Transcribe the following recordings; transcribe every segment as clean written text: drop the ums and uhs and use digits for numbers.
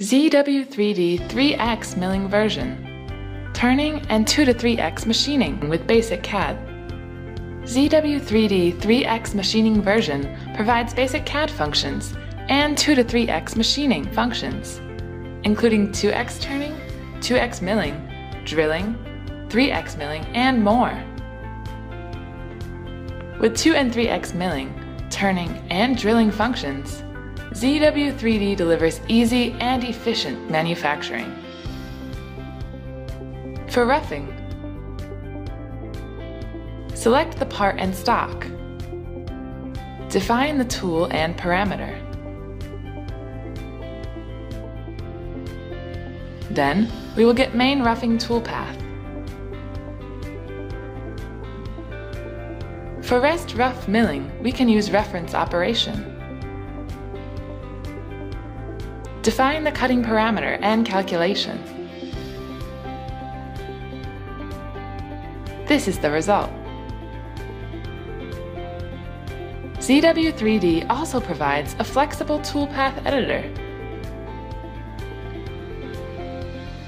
ZW3D 3X milling version, turning and 2 to 3X machining with basic CAD. ZW3D 3X machining version provides basic CAD functions and 2 to 3X machining functions, including 2X turning, 2X milling, drilling, 3X milling, and more. With 2 and 3X milling, turning, and drilling functions, ZW3D delivers easy and efficient manufacturing. For roughing, select the part and stock. Define the tool and parameter. Then, we will get main roughing toolpath. For rest rough milling, we can use reference operation. Define the cutting parameter and calculation. This is the result. ZW3D also provides a flexible Toolpath Editor.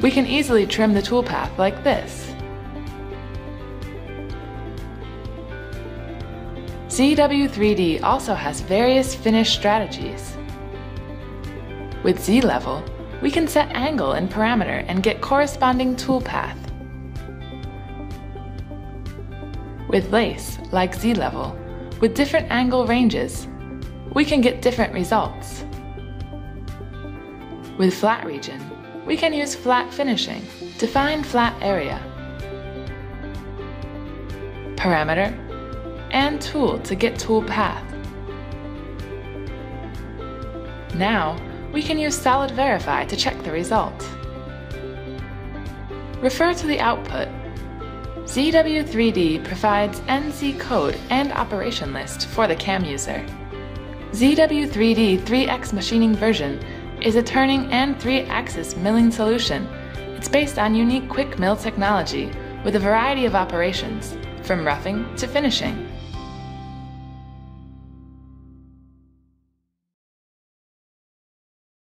We can easily trim the toolpath like this. ZW3D also has various finish strategies. With Z-level, we can set angle and parameter and get corresponding toolpath. With Lathe, like Z-level, with different angle ranges, we can get different results. With flat region, we can use flat finishing, define flat area, parameter, and tool to get tool path. Now, we can use Solid Verify to check the result. Refer to the output. ZW3D provides NC code and operation list for the CAM user. ZW3D 3X machining version is a turning and 3-axis milling solution. It's based on unique QuickMill technology with a variety of operations, from roughing to finishing.